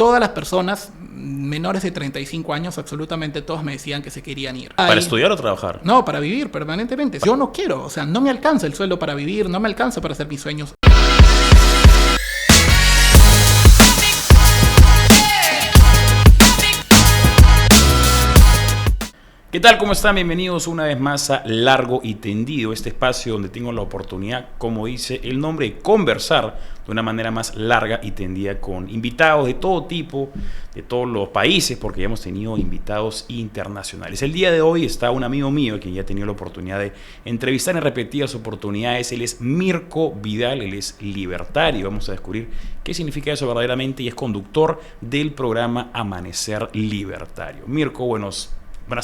todas las personas menores de 35 años, absolutamente todos me decían que se querían ir. ¿Para estudiar o trabajar? No, para vivir permanentemente. Yo no quiero, o sea, no me alcanza el sueldo para vivir, no me alcanza para hacer mis sueños. ¿Qué tal? ¿Cómo están? Bienvenidos una vez más a Largo y Tendido, este espacio donde tengo la oportunidad, como dice el nombre, de conversar de una manera más larga y tendida con invitados de todo tipo, de todos los países, porque ya hemos tenido invitados internacionales. El día de hoy está un amigo mío que ya he tenido la oportunidad de entrevistar en repetidas oportunidades. Él es Mirko Vidal, él es libertario. Vamos a descubrir qué significa eso verdaderamente y es conductor del programa Amanecer Libertario. Mirko, buenas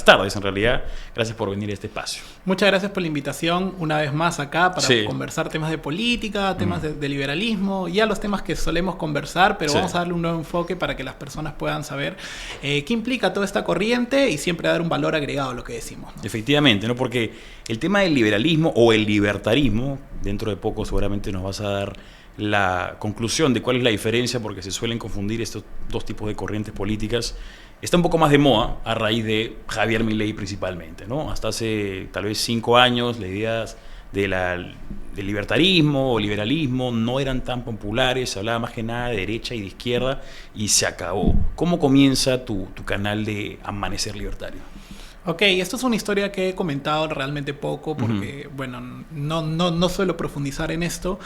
tardes, en realidad. Gracias por venir a este espacio. Muchas gracias por la invitación una vez más acá para conversar temas de política, temas de liberalismo, ya los temas que solemos conversar, pero vamos a darle un nuevo enfoque para que las personas puedan saber qué implica toda esta corriente y siempre dar un valor agregado a lo que decimos, ¿no? Efectivamente, ¿no? Porque el tema del liberalismo o el libertarismo, dentro de poco seguramente nos vas a dar la conclusión de cuál es la diferencia, porque se suelen confundir estos dos tipos de corrientes políticas. Está un poco más de moda a raíz de Javier Milei principalmente, ¿no? Hasta hace tal vez 5 años las ideas del libertarismo o liberalismo no eran tan populares, se hablaba más que nada de derecha y de izquierda y se acabó. ¿Cómo comienza tu canal de Amanecer Libertario? Ok, esto es una historia que he comentado realmente poco porque, bueno, no suelo profundizar en esto.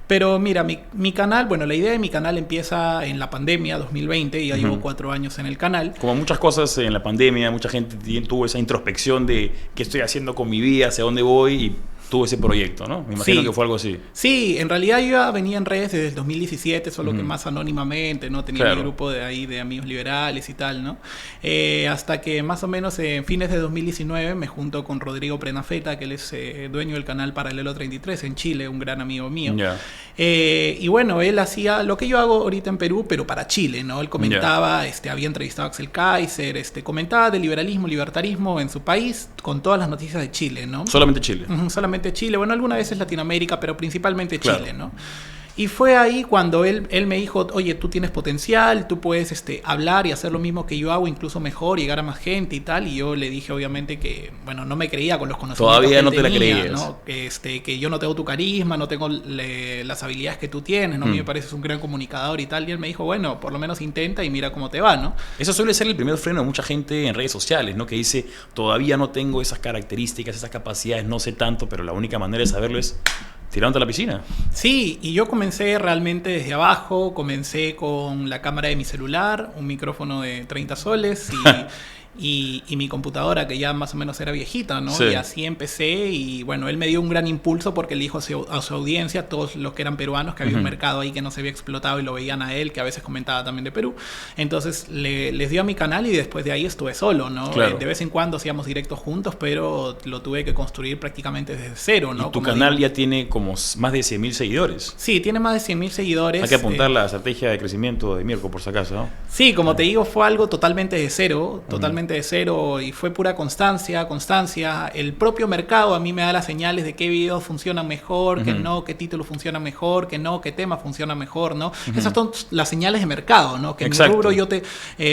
Pero mira, mi canal, bueno, la idea de mi canal empieza en la pandemia 2020 y ya llevo 4 años en el canal. Como muchas cosas en la pandemia, mucha gente tuvo esa introspección de qué estoy haciendo con mi vida, hacia dónde voy, y tuvo ese proyecto, ¿no? Me imagino que fue algo así. Sí, en realidad yo ya venía en redes desde el 2017, solo que más anónimamente, ¿no? Tenía mi grupo de amigos liberales y tal, ¿no? Hasta que más o menos en fines de 2019 me junto con Rodrigo Prenafeta, que él es dueño del canal Paralelo 33 en Chile, un gran amigo mío. Y bueno, él hacía lo que yo hago ahorita en Perú, pero para Chile, ¿no? Él comentaba, había entrevistado a Axel Kaiser, comentaba de liberalismo, libertarismo en su país, con todas las noticias de Chile, ¿no? Solamente Chile. Solamente Chile, bueno, algunas veces Latinoamérica, pero principalmente Chile, ¿no? Y fue ahí cuando él me dijo, oye, tú tienes potencial, tú puedes hablar y hacer lo mismo que yo hago, incluso mejor, llegar a más gente y tal. Y yo le dije, obviamente, que, bueno, no me creía con los conocimientos todavía que no él te tenía, la creías, ¿no? Que yo no tengo tu carisma, no tengo las habilidades que tú tienes, ¿no? A mí me pareces un gran comunicador y tal. Y él me dijo, bueno, por lo menos intenta y mira cómo te va, ¿no? Eso suele ser el primer freno de mucha gente en redes sociales, ¿no? Que dice, todavía no tengo esas características, esas capacidades, no sé tanto, pero la única manera de saberlo es tirándote a la piscina. Sí, y yo comencé realmente desde abajo, comencé con la cámara de mi celular, un micrófono de 30 soles y mi computadora que ya más o menos era viejita, ¿no? Y así empecé y bueno, él me dio un gran impulso porque le dijo a su audiencia, a todos los que eran peruanos, que había un mercado ahí que no se había explotado y lo veían a él, que a veces comentaba también de Perú. Entonces les dio a mi canal y después de ahí estuve solo, ¿no? De vez en cuando hacíamos directos juntos, pero lo tuve que construir prácticamente desde cero, ¿no? Y tu canal ya tiene como más de 100,000 seguidores. Sí, tiene más de 100,000 seguidores. Hay que apuntar la estrategia de crecimiento de Mirko, por si acaso, ¿no? Sí, como te digo, fue algo totalmente de cero, de cero, y fue pura constancia. El propio mercado a mí me da las señales de qué videos funcionan mejor, que no, qué títulos funcionan mejor, que no, qué temas funcionan mejor, ¿no? Esas son las señales de mercado, ¿no? Que en mi rubro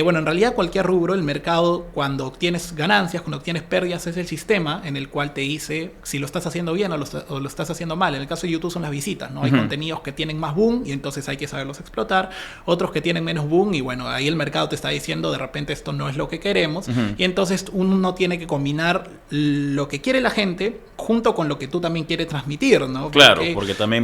bueno, en realidad cualquier rubro, el mercado, cuando obtienes ganancias, cuando obtienes pérdidas, es el sistema en el cual te dice si lo estás haciendo bien o lo estás haciendo mal. En el caso de YouTube son las visitas, ¿no? Hay contenidos que tienen más boom y entonces hay que saberlos explotar, otros que tienen menos boom y bueno, ahí el mercado te está diciendo de repente esto no es lo que queremos. Y entonces uno tiene que combinar lo que quiere la gente junto con lo que tú también quieres transmitir, ¿no? Claro, porque también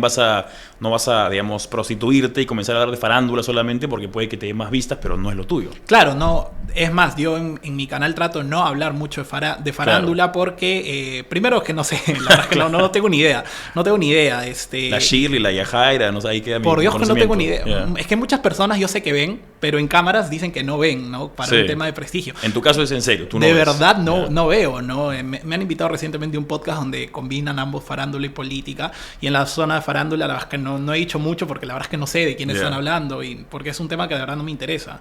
no vas a, digamos, prostituirte y comenzar a hablar de farándula solamente porque puede que te dé más vistas, pero no es lo tuyo. Claro, no. Es más, yo en mi canal trato de no hablar mucho de farándula porque, primero que no sé, la verdad es que no tengo ni idea. No tengo ni idea. La Shirley, la Yajaira, no sé, ahí queda mi Por Dios que no tengo ni idea. Yeah. Es que muchas personas yo sé que ven, pero en cámaras dicen que no ven, ¿no? Para un tema de prestigio. En tu caso es en serio, tú no de ves. Verdad no veo, ¿no? Me han invitado recientemente a un podcast donde combinan ambos farándula y política, y en la zona de farándula la verdad es que no he dicho mucho porque la verdad es que no sé de quiénes están hablando y porque es un tema que de verdad no me interesa.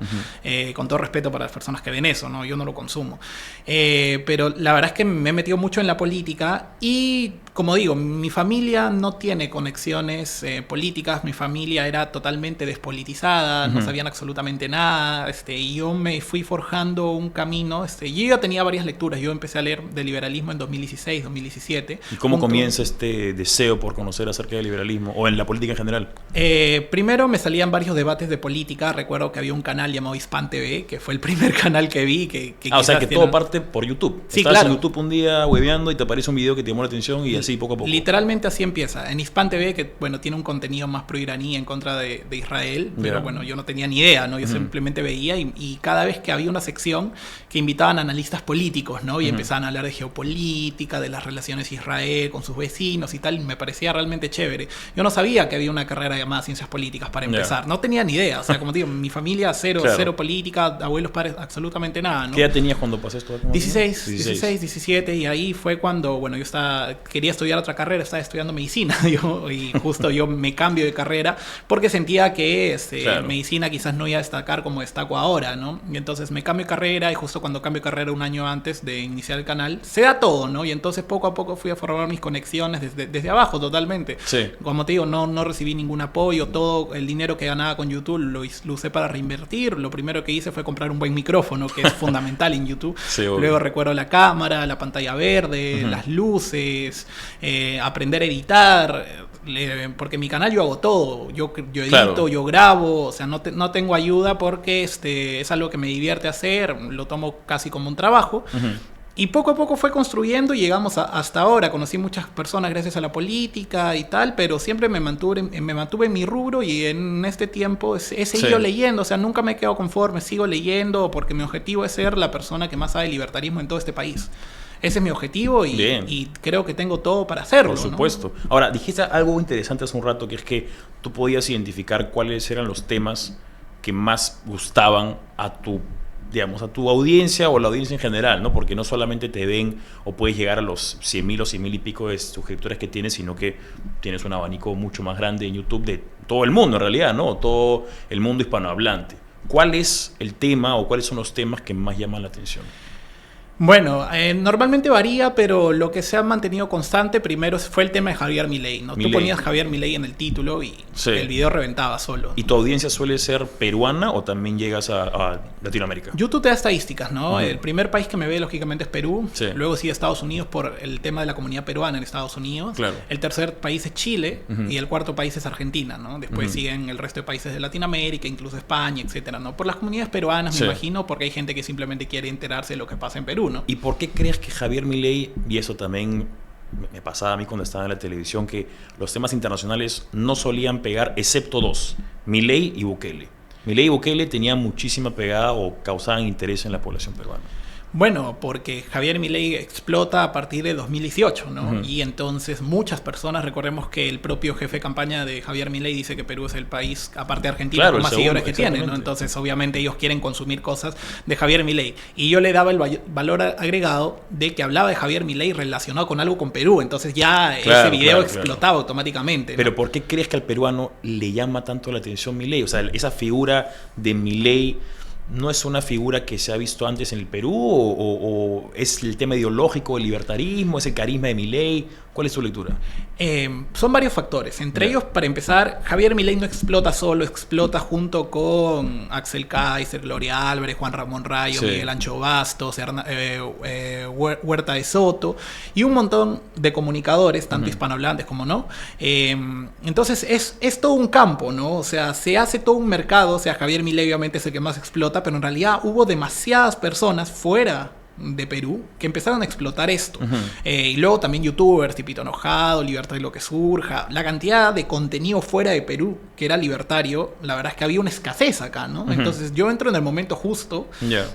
Con todo respeto para las personas que ven eso, ¿no? Yo no lo consumo. Pero la verdad es que me he metido mucho en la política y, como digo, mi familia no tiene conexiones políticas, mi familia era totalmente despolitizada, no sabían absolutamente absolutamente nada, y yo me fui forjando un camino, yo ya tenía varias lecturas, yo empecé a leer de liberalismo en 2016, 2017. ¿Y cómo comienza este deseo por conocer acerca del liberalismo o en la política en general? Primero me salían varios debates de política, recuerdo que había un canal llamado Hispan TV, que fue el primer canal que vi. O sea que todo parte por YouTube. Sí, Estás claro. en YouTube un día hueveando y te aparece un video que te llamó la atención y así poco a poco. Literalmente así empieza. En Hispan TV, que bueno, tiene un contenido más pro-iraní en contra de Israel, pero bueno, yo no tenía ni idea, ¿no? Yo simplemente veía y cada vez que había una sección que invitaban a analistas políticos, ¿no? Y empezaban a hablar de geopolítica, de las relaciones Israel con sus vecinos y tal, y me parecía realmente chévere. Yo no sabía que había una carrera llamada Ciencias Políticas para empezar. No tenía ni idea. O sea, como te digo, mi familia cero política, abuelos, padres, absolutamente nada, ¿no? ¿Qué edad tenías cuando pasó esto? 16, 17, y ahí fue cuando, bueno, yo quería estudiar otra carrera, estaba estudiando medicina, y justo yo me cambio de carrera porque sentía que medicina quizás no iba a destacar como destaco ahora, ¿no? Y entonces me cambio de carrera, y justo cuando cambio de carrera un año antes de iniciar el canal, se da todo, ¿no? Y entonces poco a poco fui a formar mis conexiones desde abajo totalmente. Sí. Como te digo, no recibí ningún apoyo, todo el dinero que ganaba con YouTube lo usé para reinvertir. Lo primero que hice fue comprar un buen micrófono, que es fundamental en YouTube. Sí, luego recuerdo la cámara, la pantalla verde, las luces, aprender a editar, porque en mi canal yo hago todo. Yo edito, yo grabo, o sea, no tengo ayuda porque es algo que me divierte hacer, lo tomo casi como un trabajo. Y poco a poco fue construyendo y llegamos hasta ahora. Conocí muchas personas gracias a la política y tal, pero siempre me mantuve en mi rubro, y en este tiempo he seguido leyendo. O sea, nunca me he quedado conforme, sigo leyendo porque mi objetivo es ser la persona que más sabe de libertarismo en todo este país. Ese es mi objetivo y creo que tengo todo para hacerlo. Por supuesto. ¿No? Ahora, dijiste algo interesante hace un rato, que es que tú podías identificar cuáles eran los temas que más gustaban a tu audiencia o la audiencia en general, ¿no? Porque no solamente te ven o puedes llegar a los 100.000 o 100.000 y pico de suscriptores que tienes, sino que tienes un abanico mucho más grande en YouTube de todo el mundo, en realidad, ¿no? Todo el mundo hispanohablante. ¿Cuál es el tema o cuáles son los temas que más llaman la atención? Bueno, normalmente varía, pero lo que se ha mantenido constante primero fue el tema de Javier Milei, ¿no? Tú ponías Javier Milei en el título y el video reventaba solo. ¿Y tu audiencia suele ser peruana o también llegas a Latinoamérica? YouTube te da estadísticas, ¿no? El primer país que me ve, lógicamente, es Perú. Sí. Luego sigue Estados Unidos por el tema de la comunidad peruana en Estados Unidos. Claro. El tercer país es Chile y el cuarto país es Argentina, ¿no? Después siguen el resto de países de Latinoamérica, incluso España, etcétera, ¿no? Por las comunidades peruanas, me imagino, porque hay gente que simplemente quiere enterarse de lo que pasa en Perú, ¿no? ¿Y por qué crees que Javier Milei, y eso también me pasaba a mí cuando estaba en la televisión, que los temas internacionales no solían pegar, excepto dos, Milei y Bukele? Milei y Bukele tenían muchísima pegada o causaban interés en la población peruana. Bueno, porque Javier Milei explota a partir de 2018, ¿no? Y entonces muchas personas, recordemos que el propio jefe de campaña de Javier Milei dice que Perú es el país, aparte de Argentina, con más seguidores que tiene, ¿no? Entonces, obviamente, ellos quieren consumir cosas de Javier Milei. Y yo le daba el valor agregado de que hablaba de Javier Milei relacionado con algo con Perú. Entonces ya ese video explotaba automáticamente, ¿no? Pero ¿por qué crees que al peruano le llama tanto la atención Milei? O sea, esa figura de Milei, ¿no es una figura que se ha visto antes en el Perú? ¿O es el tema ideológico, el libertarismo, es el carisma de Milei? ¿Cuál es tu lectura? Son varios factores. Entre ellos, para empezar, Javier Milei no explota solo, explota junto con Axel Kaiser, Gloria Álvarez, Juan Ramón Rayo, Miguel Ancho Bastos, Huerta de Soto y un montón de comunicadores, tanto hispanohablantes como no. Entonces es todo un campo, ¿no? O sea, se hace todo un mercado. O sea, Javier Milei obviamente es el que más explota, pero en realidad hubo demasiadas personas fuera de Perú que empezaron a explotar esto. Y luego también youtubers, Tipito Enojado, Libertad y lo que surja. La cantidad de contenido fuera de Perú que era libertario, la verdad es que había una escasez acá, ¿no? Entonces yo entro en el momento justo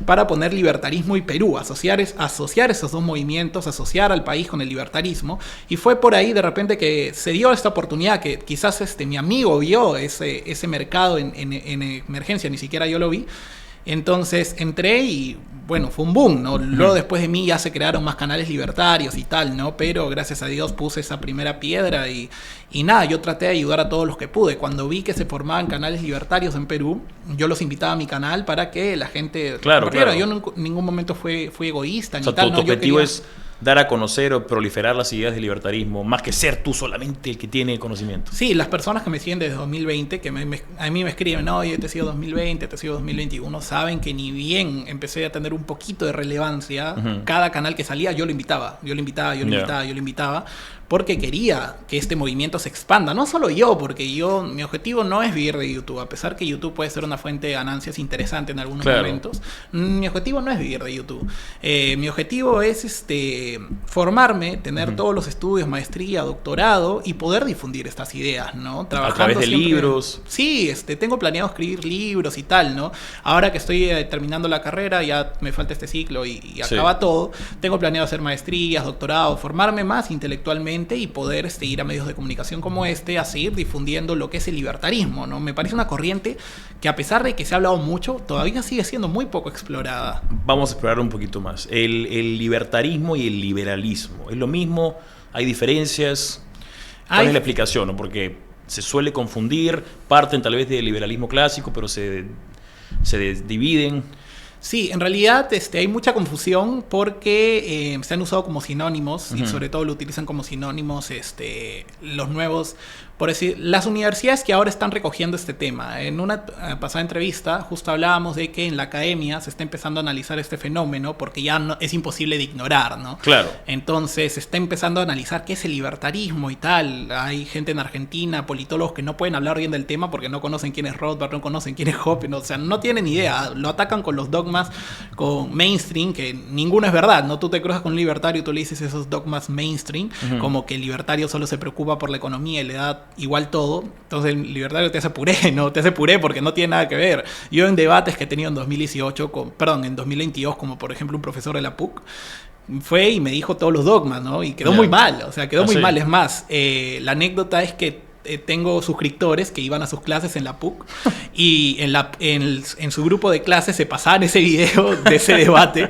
para poner libertarismo y Perú, asociar esos dos movimientos, asociar al país con el libertarismo. Y fue por ahí de repente que se dio esta oportunidad, que quizás mi amigo vio ese mercado en emergencia, ni siquiera yo lo vi. Entonces entré y bueno, fue un boom, ¿no? Luego después de mí ya se crearon más canales libertarios y tal, ¿no? Pero gracias a Dios puse esa primera piedra y nada, yo traté de ayudar a todos los que pude. Cuando vi que se formaban canales libertarios en Perú, yo los invitaba a mi canal para que la gente... Claro. Yo en ningún momento fui egoísta ni tal. Tu objetivo es dar a conocer o proliferar las ideas del libertarismo, más que ser tú solamente el que tiene conocimiento? Sí, las personas que me siguen desde 2020, que a mí me escriben, no, yo te sigo 2020, te sigo 2021, saben que ni bien empecé a tener un poquito de relevancia, cada canal que salía yo lo invitaba, porque quería que este movimiento se expanda. No solo yo, porque mi objetivo no es vivir de YouTube, a pesar que YouTube puede ser una fuente de ganancias interesante en algunos momentos. Mi objetivo no es vivir de YouTube. Mi objetivo es formarme, tener todos los estudios, maestría, doctorado y poder difundir estas ideas, ¿no? Trabajando a través de libros. Sí, tengo planeado escribir libros y tal, ¿no? Ahora que estoy terminando la carrera, ya me falta este ciclo y acaba todo. Tengo planeado hacer maestrías, doctorados, formarme más intelectualmente y poder ir a medios de comunicación como a seguir difundiendo lo que es el libertarismo, ¿no? Me parece una corriente que, a pesar de que se ha hablado mucho, todavía sigue siendo muy poco explorada. Vamos a explorar un poquito más. El libertarismo y el liberalismo, ¿es lo mismo? ¿Hay diferencias? ¿Cuál es la explicación, no? Porque se suele confundir, parten tal vez del liberalismo clásico, pero se dividen. Sí, en realidad hay mucha confusión porque se han usado como sinónimos y sobre todo lo utilizan como sinónimos los nuevos, por decir, las universidades que ahora están recogiendo este tema. En una pasada entrevista justo hablábamos de que en la academia se está empezando a analizar este fenómeno porque ya es imposible de ignorar, ¿no? Claro. Entonces se está empezando a analizar qué es el libertarismo y tal. Hay gente en Argentina, politólogos que no pueden hablar bien del tema porque no conocen quién es Rothbard, no conocen quién es Hoppe, o sea, no tienen idea. Lo atacan con los dogmas con mainstream, que ninguno es verdad, ¿no? Tú te cruzas con un libertario y tú le dices esos dogmas mainstream, como que el libertario solo se preocupa por la economía y le da igual todo. Entonces el libertario te hace puré, ¿no? Te hace puré porque no tiene nada que ver. Yo en debates que he tenido en 2022, como por ejemplo un profesor de la PUC, fue y me dijo todos los dogmas, ¿no? Y quedó muy mal, o sea, quedó muy mal. Es más, la anécdota es que tengo suscriptores que iban a sus clases en la PUC y en su grupo de clases se pasaban ese video de ese debate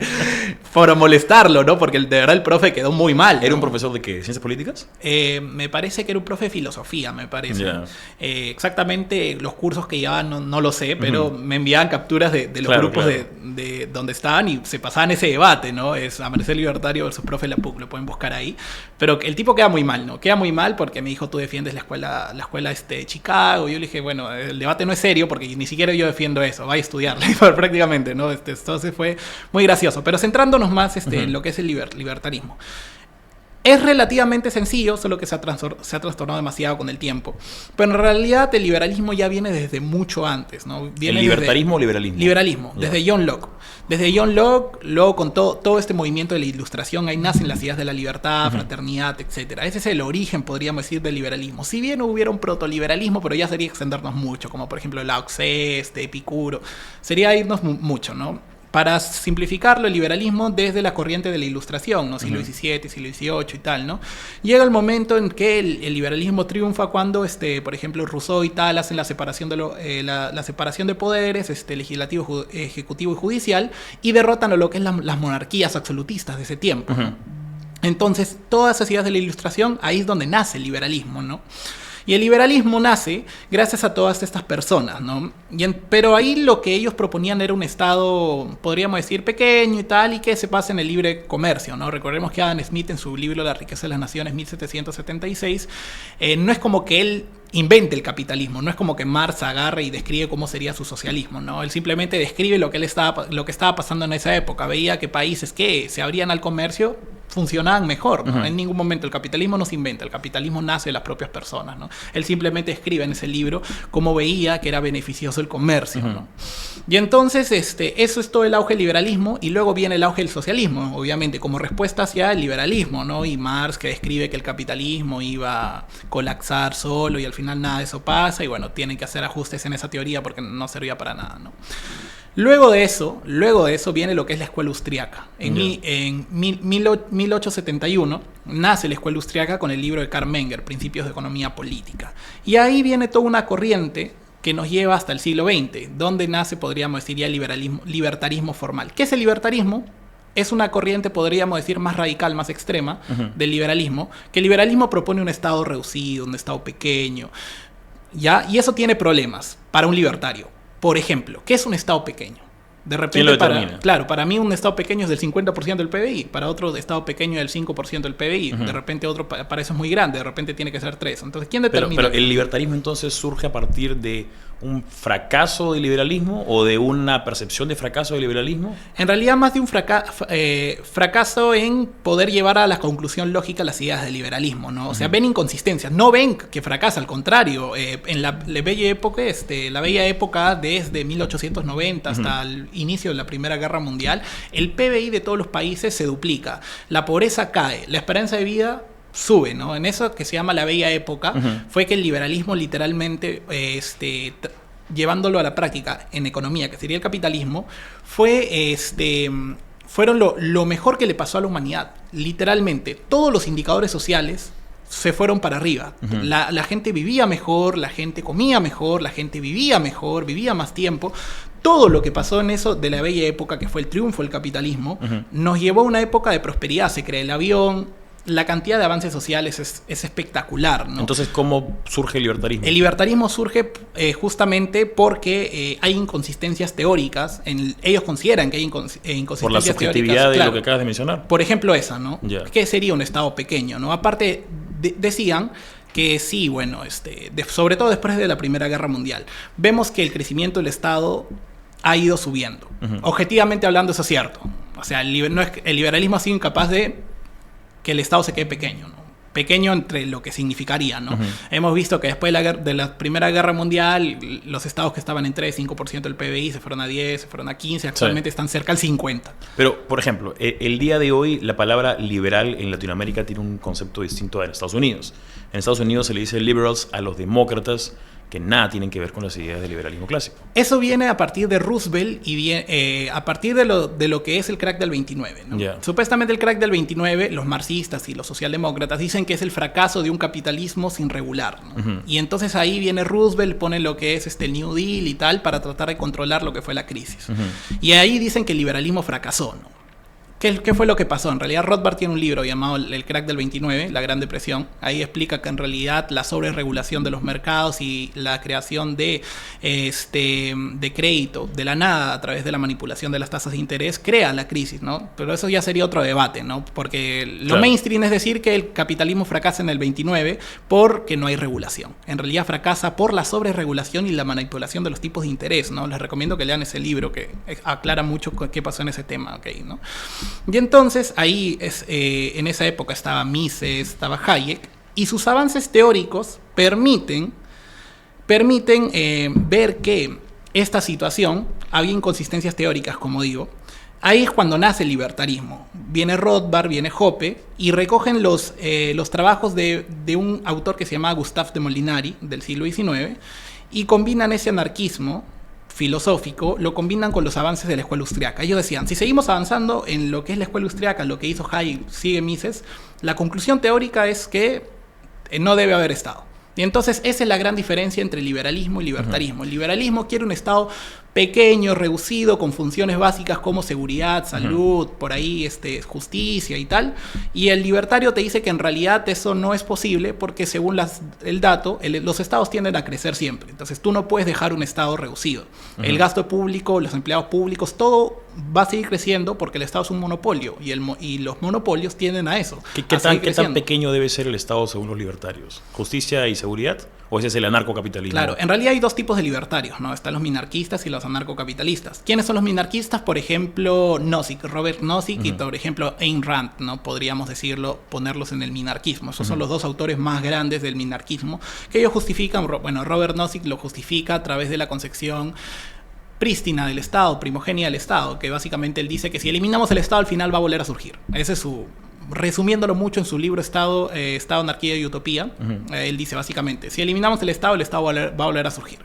para molestarlo, ¿no? Porque de verdad el profe quedó muy mal, ¿no? ¿Era un profesor de qué? ¿Ciencias políticas? Me parece que era un profe de filosofía, me parece. Yeah. Exactamente los cursos que llevaban no lo sé, pero me enviaban capturas de los grupos de donde estaban y se pasaban ese debate, ¿no? Es Amanecer Libertario versus profe de la PUC, lo pueden buscar ahí. Pero el tipo queda muy mal, ¿no? Queda muy mal porque me dijo, tú defiendes la escuela de Chicago. Yo le dije, bueno, el debate no es serio porque ni siquiera yo defiendo eso, vaya a estudiarlo prácticamente, ¿no? Entonces fue muy gracioso. Pero centrándonos más en lo que es el libertarismo. Es relativamente sencillo, solo que se ha trastornado demasiado con el tiempo. Pero en realidad el liberalismo ya viene desde mucho antes, ¿no? Viene ¿El libertarismo o liberalismo? Liberalismo, desde John Locke. Desde John Locke, luego con todo este movimiento de la Ilustración, ahí nacen las ideas de la libertad, fraternidad, etc. Ese es el origen, podríamos decir, del liberalismo. Si bien hubiera un protoliberalismo, pero ya sería extendernos mucho, como por ejemplo Lao Tse, Epicuro. Sería irnos mucho, ¿no? Para simplificarlo, el liberalismo desde la corriente de la Ilustración, ¿no? Siglo XVII, siglo XVIII y tal, ¿no? Llega el momento en que el liberalismo triunfa cuando, por ejemplo, Rousseau y tal hacen la separación de poderes, legislativo, ejecutivo y judicial, y derrotan a lo que es las monarquías absolutistas de ese tiempo. Entonces, todas esas ideas de la Ilustración, ahí es donde nace el liberalismo, ¿no? Y el liberalismo nace gracias a todas estas personas, ¿no? Pero ahí lo que ellos proponían era un Estado, podríamos decir, pequeño y tal, y que se base en el libre comercio, ¿no? Recordemos que Adam Smith, en su libro La riqueza de las naciones, 1776, no es como que él invente el capitalismo, no es como que Marx agarre y describe cómo sería su socialismo, ¿no? Él simplemente describe lo que estaba pasando en esa época. Veía que países que se abrían al comercio funcionaban mejor, ¿no? En ningún momento el capitalismo no se inventa, el capitalismo nace de las propias personas, ¿no? Él simplemente escribe en ese libro cómo veía que era beneficioso el comercio, ¿no? Y entonces eso es todo el auge del liberalismo, y luego viene el auge del socialismo, obviamente, como respuesta hacia el liberalismo, ¿no? Y Marx, que describe que el capitalismo iba a colapsar solo y al final nada de eso pasa, y bueno, tienen que hacer ajustes en esa teoría porque no servía para nada, ¿no? Luego de eso viene lo que es la escuela austriaca. En 1871 nace la escuela austriaca con el libro de Karl Menger, Principios de Economía Política. Y ahí viene toda una corriente que nos lleva hasta el siglo XX, donde nace, podríamos decir, ya el libertarismo formal. ¿Qué es el libertarismo? Es una corriente, podríamos decir, más radical, más extrema del liberalismo, que el liberalismo propone un Estado reducido, un Estado pequeño, ¿ya? Y eso tiene problemas para un libertario. Por ejemplo, ¿qué es un Estado pequeño? De repente, ¿Quién lo determina? para mí un Estado pequeño es del 50% del PBI, para otro Estado pequeño es del 5% del PBI, de repente otro para eso es muy grande, de repente tiene que ser 3. Entonces, ¿quién determina? Pero el libertarismo entonces surge a partir de un fracaso del liberalismo o de una percepción de fracaso del liberalismo. En realidad más de un fracaso en poder llevar a la conclusión lógica las ideas del liberalismo, ¿no? O sea, ven inconsistencias, no ven que fracasa, al contrario. En la bella época desde 1890 hasta el inicio de la Primera Guerra Mundial, el PBI de todos los países se duplica, la pobreza cae, la esperanza de vida sube, ¿no? En eso que se llama la bella época, fue que el liberalismo literalmente, llevándolo a la práctica en economía, que sería el capitalismo, fueron lo mejor que le pasó a la humanidad. Literalmente, todos los indicadores sociales se fueron para arriba. La gente vivía mejor, la gente comía mejor, la gente vivía mejor, vivía más tiempo. Todo lo que pasó en eso de la bella época, que fue el triunfo del capitalismo, nos llevó a una época de prosperidad. Se crea el avión. La cantidad de avances sociales es espectacular, ¿no? Entonces, ¿cómo surge el libertarismo? El libertarismo surge justamente porque hay inconsistencias teóricas. Ellos consideran que hay inconsistencias teóricas. Por la subjetividad de lo que acabas de mencionar. Por ejemplo, esa, ¿no? Yeah. ¿Qué sería un Estado pequeño, no? Aparte, decían que sí, bueno, sobre todo después de la Primera Guerra Mundial, vemos que el crecimiento del Estado ha ido subiendo. Objetivamente hablando, eso es cierto. O sea, el liberalismo ha sido incapaz de que el Estado se quede pequeño, ¿no? Pequeño entre lo que significaría, ¿no? Hemos visto que después de la Primera Guerra Mundial, los estados que estaban en 3, 5% del PBI se fueron a 10, se fueron a 15, actualmente están cerca al 50. Pero, por ejemplo, el día de hoy la palabra liberal en Latinoamérica tiene un concepto distinto en Estados Unidos. En Estados Unidos se le dice liberals a los demócratas, que nada tienen que ver con las ideas del liberalismo clásico. Eso viene a partir de Roosevelt y a partir de lo que es el crack del 29, ¿no? Yeah. Supuestamente el crack del 29, los marxistas y los socialdemócratas dicen que es el fracaso de un capitalismo sin regular, ¿no? Y entonces ahí viene Roosevelt, pone lo que es el New Deal y tal para tratar de controlar lo que fue la crisis. Y ahí dicen que el liberalismo fracasó, ¿no? ¿Qué fue lo que pasó? En realidad Rothbard tiene un libro llamado El crack del 29, la Gran Depresión. Ahí explica que en realidad la sobreregulación de los mercados y la creación de crédito de la nada a través de la manipulación de las tasas de interés crea la crisis, ¿no? Pero eso ya sería otro debate, ¿no? Porque lo mainstream es decir que el capitalismo fracasa en el 29 porque no hay regulación. En realidad fracasa por la sobreregulación y la manipulación de los tipos de interés, ¿no? Les recomiendo que lean ese libro que aclara mucho qué pasó en ese tema, ¿ok? ¿No? Y entonces ahí en esa época estaba Mises, estaba Hayek, y sus avances teóricos permiten ver que esta situación, había inconsistencias teóricas, como digo. Ahí es cuando nace el libertarismo. Viene Rothbard, viene Hoppe, y recogen los trabajos de un autor que se llamaba Gustave de Molinari, del siglo XIX, y combinan ese anarquismo filosófico, lo combinan con los avances de la escuela austriaca. Ellos decían, si seguimos avanzando en lo que es la escuela austriaca, lo que hizo Hayek, sigue Mises, la conclusión teórica es que no debe haber Estado. Y entonces esa es la gran diferencia entre liberalismo y libertarismo. El liberalismo quiere un Estado pequeño, reducido, con funciones básicas como seguridad, salud, por ahí justicia y tal. Y el libertario te dice que en realidad eso no es posible porque según el dato, los estados tienden a crecer siempre. Entonces tú no puedes dejar un Estado reducido. El gasto público, los empleados públicos, todo va a seguir creciendo porque el Estado es un monopolio y los monopolios tienden a eso. ¿Qué tan pequeño debe ser el Estado según los libertarios? ¿Justicia y seguridad? ¿O ese es el anarcocapitalismo? Claro, en realidad hay dos tipos de libertarios, ¿no? Están los minarquistas y los anarcocapitalistas. ¿Quiénes son los minarquistas? Por ejemplo, Robert Nozick y por ejemplo Ayn Rand, ¿no? Podríamos decirlo, ponerlos en el minarquismo. Esos son los dos autores más grandes del minarquismo que ellos justifican. Bueno, Robert Nozick lo justifica a través de la concepción prístina del Estado, primogénea del Estado, que básicamente él dice que si eliminamos el Estado al final va a volver a surgir. Ese es su... Resumiéndolo mucho en su libro Estado, Anarquía y Utopía, él dice básicamente, si eliminamos el Estado va a volver a surgir.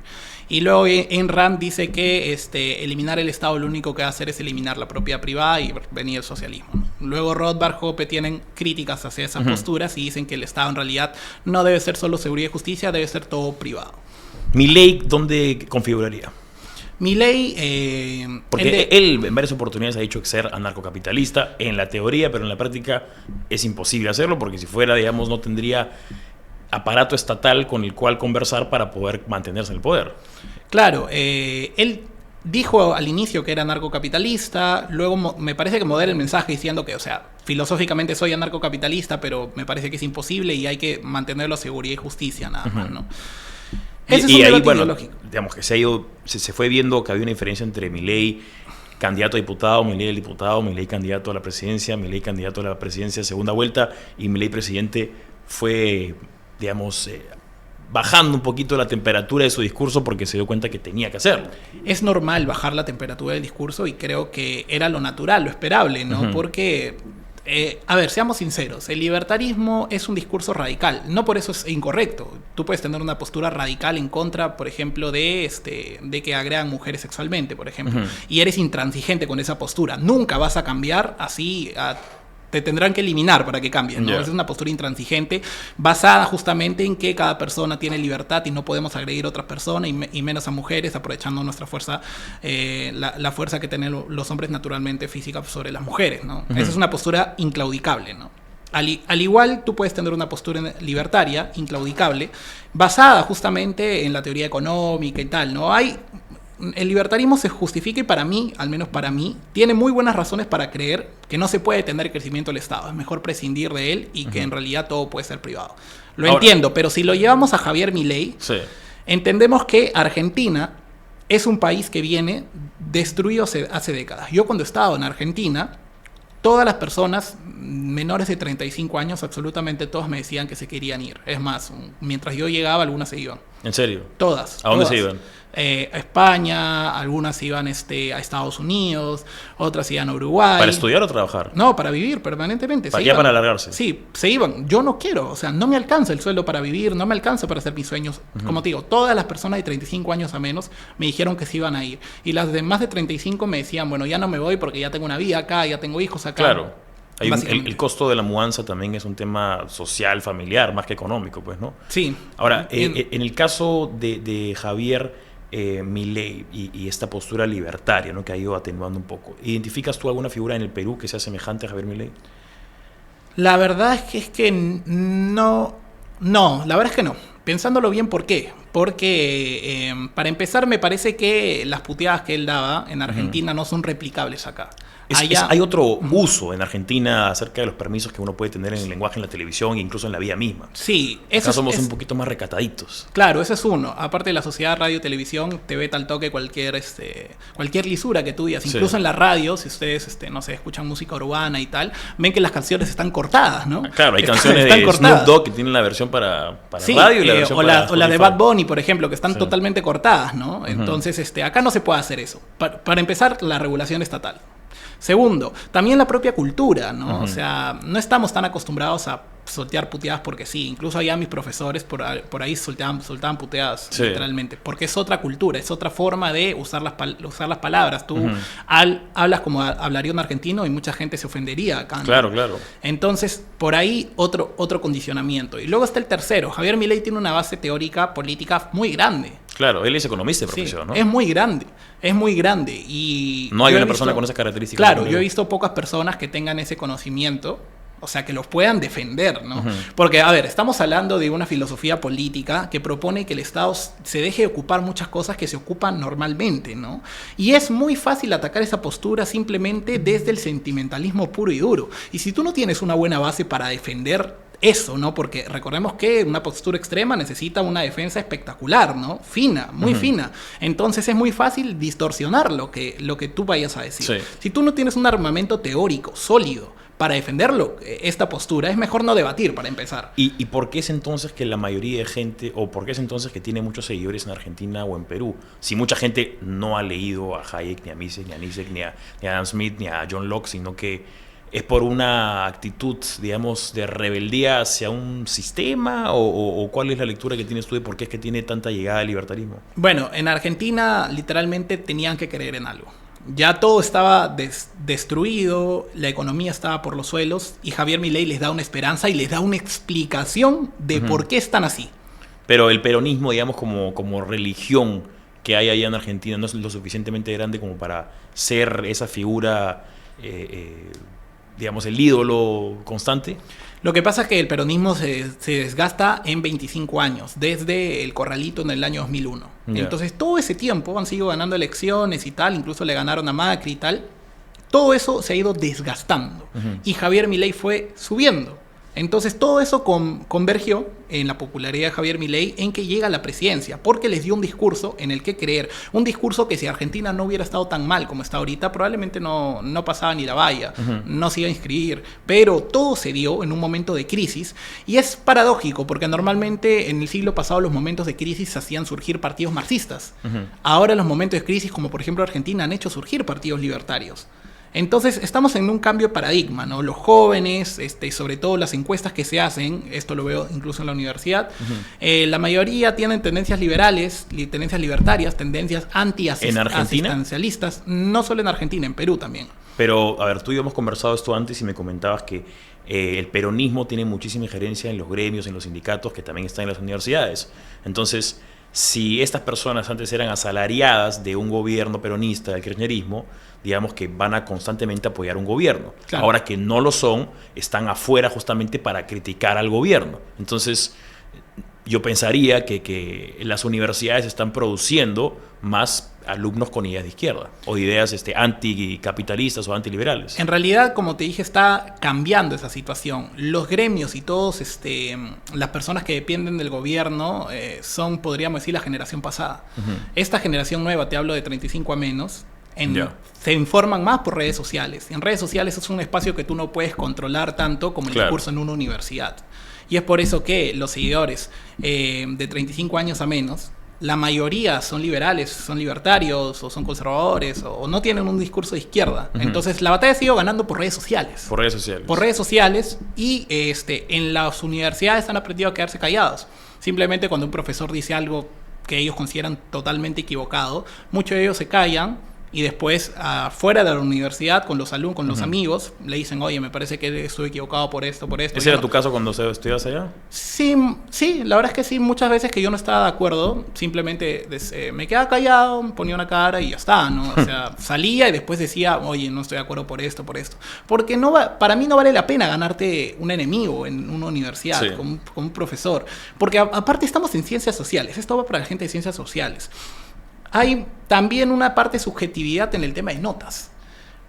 Y luego Ayn Rand dice que eliminar el Estado lo único que va a hacer es eliminar la propiedad privada y venir el socialismo, ¿no? Luego Rothbard, Hoppe tienen críticas hacia esas posturas y dicen que el Estado en realidad no debe ser solo seguridad y justicia, debe ser todo privado. ¿Milei dónde configuraría? Milei... porque él en varias oportunidades ha dicho que ser anarcocapitalista en la teoría, pero en la práctica es imposible hacerlo porque si fuera, digamos, no tendría aparato estatal con el cual conversar para poder mantenerse en el poder. Claro, él dijo al inicio que era anarcocapitalista, luego me parece que modera el mensaje diciendo que, o sea, filosóficamente soy anarcocapitalista, pero me parece que es imposible y hay que mantenerlo a seguridad y justicia nada más, ¿no? Ese Y es un ahí, debate bueno, ideológico. digamos que se fue viendo que había una diferencia entre Milei, candidato a diputado, Milei el diputado, Milei candidato a la presidencia, Milei candidato a la presidencia segunda vuelta y Milei presidente. Fue, digamos, bajando un poquito la temperatura de su discurso porque se dio cuenta que tenía que hacerlo. Es normal bajar la temperatura del discurso y creo que era lo natural, lo esperable, ¿no? Porque, a ver, seamos sinceros, el libertarismo es un discurso radical, no por eso es incorrecto. Tú puedes tener una postura radical en contra, por ejemplo, de que agregan mujeres sexualmente, por ejemplo, y eres intransigente con esa postura. Nunca vas a cambiar así te tendrán que eliminar para que cambies, ¿no? Esa es una postura intransigente basada justamente en que cada persona tiene libertad y no podemos agredir a otras personas y menos a mujeres, aprovechando nuestra fuerza, la fuerza que tienen los hombres naturalmente física sobre las mujeres, ¿no? Esa es una postura inclaudicable, ¿no? Al igual, tú puedes tener una postura libertaria, inclaudicable, basada justamente en la teoría económica y tal, ¿no? El libertarismo se justifica y para mí, al menos para mí, tiene muy buenas razones para creer que no se puede tener crecimiento del Estado. Es mejor prescindir de él y que en realidad todo puede ser privado. Lo entiendo, pero si lo llevamos a Javier Milei, entendemos que Argentina es un país que viene destruido hace décadas. Yo cuando estaba en Argentina, todas las personas menores de 35 años, absolutamente todos me decían que se querían ir. Es más, mientras yo llegaba, algunas se iban. ¿En serio? Todas. ¿A dónde todas. se iban? A España, algunas iban a Estados Unidos, otras iban a Uruguay. ¿Para estudiar o trabajar? No, para vivir permanentemente. Para alargarse. Sí, se iban. Yo no quiero, o sea, no me alcanza el sueldo para vivir, no me alcanza para hacer mis sueños. Como te digo, todas las personas de 35 años a menos me dijeron que se iban a ir. Y las de más de 35 me decían, bueno, ya no me voy porque ya tengo una vida acá, ya tengo hijos acá. Claro. El costo de la mudanza también es un tema social, familiar, más que económico, pues, ¿no? Sí. Ahora, en el caso de Javier Milei y esta postura libertaria, ¿no?, que ha ido atenuando un poco, ¿identificas tú alguna figura en el Perú que sea semejante a Javier Milei? La verdad es que no, la verdad es que no. Pensándolo bien, ¿por qué? Porque, para empezar, me parece que las puteadas que él daba en Argentina no son replicables acá. Hay otro uso en Argentina acerca de los permisos que uno puede tener en el lenguaje en la televisión e incluso en la vida misma. Sí. Acá somos un poquito más recataditos. Claro, ese es uno. Aparte de la sociedad radio y televisión, te ve tal toque cualquier lisura que tú digas. Incluso en la radio, si ustedes, no sé, escuchan música urbana y tal, ven que las canciones están cortadas, ¿no? Claro, hay canciones de Snoop Dogg que tienen la versión para radio y la versión para o la de Bad Bunny, por ejemplo, que están totalmente cortadas, ¿no? Entonces, acá no se puede hacer eso. Para empezar, la regulación estatal. Segundo, también la propia cultura, ¿no? O sea, no estamos tan acostumbrados a soltear puteadas porque sí. Incluso allá mis profesores por ahí soltaban puteadas, literalmente. Porque es otra cultura, es otra forma de usar las palabras. Tú hablas como hablaría un argentino y mucha gente se ofendería acá, ¿no? Claro, claro. Entonces, por ahí otro condicionamiento. Y luego está el tercero. Javier Milei tiene una base teórica, política muy grande. Claro, él es economista de profesión, ¿no? Es muy grande. Y no hay una persona con esas características. Claro, yo he visto pocas personas que tengan ese conocimiento, o sea, que los puedan defender, ¿no? Porque, a ver, estamos hablando de una filosofía política que propone que el Estado se deje de ocupar muchas cosas que se ocupan normalmente, ¿no? Y es muy fácil atacar esa postura simplemente desde el sentimentalismo puro y duro. Y si tú no tienes una buena base para defender eso, ¿no? Porque recordemos que una postura extrema necesita una defensa espectacular, ¿no? Fina, muy fina. Entonces es muy fácil distorsionar lo que tú vayas a decir. Sí. Si tú no tienes un armamento teórico sólido para defenderlo, esta postura, es mejor no debatir para empezar. ¿Y por qué es entonces que la mayoría de gente, o por qué es entonces que tiene muchos seguidores en Argentina o en Perú? Si mucha gente no ha leído a Hayek, ni a Mises, ni a Nice, ni a Adam Smith, ni a John Locke, sino que ¿es por una actitud, digamos, de rebeldía hacia un sistema? ¿O cuál es la lectura que tienes tú de por qué es que tiene tanta llegada al libertarismo? Bueno, en Argentina literalmente tenían que creer en algo. Ya todo estaba destruido, la economía estaba por los suelos y Javier Milei les da una esperanza y les da una explicación de por qué están así. Pero el peronismo, digamos, como religión que hay allá en Argentina, no es lo suficientemente grande como para ser esa figura digamos, el ídolo constante? Lo que pasa es que el peronismo se desgasta en 25 años, desde el Corralito en el año 2001. Yeah. Entonces, todo ese tiempo han seguido ganando elecciones y tal, incluso le ganaron a Macri y tal. Todo eso se ha ido desgastando. Y Javier Milei fue subiendo. Entonces, todo eso convergió en la popularidad de Javier Milei en que llega a la presidencia, porque les dio un discurso en el que creer. Un discurso que si Argentina no hubiera estado tan mal como está ahorita, probablemente no pasaba ni la valla, no se iba a inscribir. Pero todo se dio en un momento de crisis, y es paradójico, porque normalmente en el siglo pasado los momentos de crisis hacían surgir partidos marxistas. Ahora los momentos de crisis, como por ejemplo Argentina, han hecho surgir partidos libertarios. Entonces, estamos en un cambio de paradigma, ¿no? Los jóvenes, sobre todo las encuestas que se hacen, esto lo veo incluso en la universidad, la mayoría tienen tendencias liberales, tendencias libertarias, tendencias anti-asistencialistas, no solo en Argentina, en Perú también. Pero, a ver, tú y yo hemos conversado esto antes y me comentabas que el peronismo tiene muchísima injerencia en los gremios, en los sindicatos, que también están en las universidades. Entonces, si estas personas antes eran asalariadas de un gobierno peronista, del kirchnerismo, digamos que van a constantemente apoyar un gobierno. Claro. Ahora que no lo son, están afuera justamente para criticar al gobierno. Entonces, yo pensaría que las universidades están produciendo más alumnos con ideas de izquierda o ideas anticapitalistas o antiliberales. En realidad, como te dije, está cambiando esa situación. Los gremios y todos las personas que dependen del gobierno son, podríamos decir, la generación pasada. Esta generación nueva, te hablo de 35 a menos, se informan más por redes sociales. En redes sociales es un espacio que tú no puedes controlar tanto como el discurso en una universidad. Y es por eso que los seguidores de 35 años a menos, la mayoría son liberales, son libertarios o son conservadores o no tienen un discurso de izquierda. Entonces la batalla ha sido ganando por redes sociales. Por redes sociales. Por redes sociales, y en las universidades han aprendido a quedarse callados. Simplemente cuando un profesor dice algo que ellos consideran totalmente equivocado, muchos de ellos se callan. Y después, fuera de la universidad, con los alumnos, con los amigos, le dicen, oye, me parece que estuve equivocado por esto. ¿Ese era tu caso cuando estudiabas allá? Sí, la verdad es que sí. Muchas veces que yo no estaba de acuerdo, simplemente me quedaba callado, ponía una cara y ya está, ¿no? O sea, salía y después decía, oye, no estoy de acuerdo por esto. Porque para mí no vale la pena ganarte un enemigo en una universidad, con un profesor. Porque aparte estamos en ciencias sociales. Esto va para la gente de ciencias sociales. Hay también una parte de subjetividad en el tema de notas.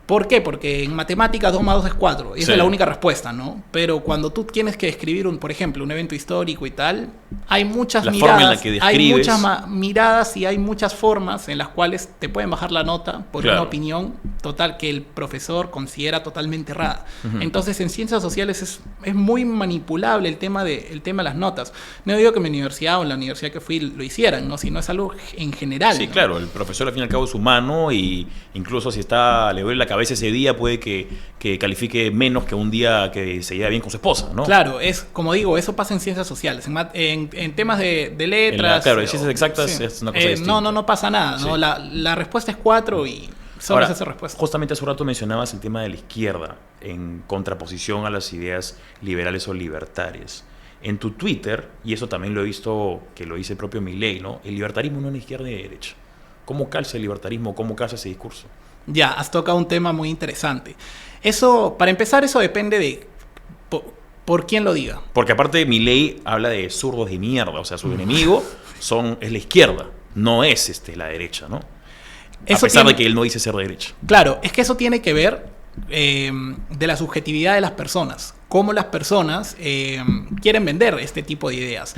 ¿Por qué? Porque en matemáticas 2 más 2 es 4. Esa es la única respuesta, ¿no? Pero cuando tú tienes que describir, por ejemplo, un evento histórico y tal, hay muchas miradas. Hay muchas miradas y hay muchas formas en las cuales te pueden bajar la nota por una opinión total que el profesor considera totalmente errada. Entonces, en ciencias sociales es muy manipulable el tema de las notas. No digo que mi universidad o en la universidad que fui lo hicieran, ¿no? Sino es algo en general. Sí, ¿no? Claro. El profesor, al fin y al cabo, es humano y incluso si le duele la cabeza ese día, puede que califique menos que un día que se lleva bien con su esposa, ¿no? Claro, como digo, eso pasa en ciencias sociales. En temas de letras... Claro, en ciencias exactas es una cosa distinta. No pasa nada, ¿no? La respuesta es 4 y solo es esa respuesta. Justamente hace un rato mencionabas el tema de la izquierda en contraposición a las ideas liberales o libertarias. En tu Twitter, y eso también lo he visto que lo dice el propio Milei, ¿no? El libertarismo no es ni izquierda ni derecha. ¿Cómo calza el libertarismo? ¿Cómo calza ese discurso? Ya, has tocado un tema muy interesante. Eso, para empezar, eso depende de por quién lo diga. Porque aparte Milei habla de zurdos de mierda, o sea, su enemigo es la izquierda, no es la derecha, ¿no? A pesar de que él no dice ser de derecha. Claro, es que eso tiene que ver de la subjetividad de las personas. Cómo las personas quieren vender este tipo de ideas.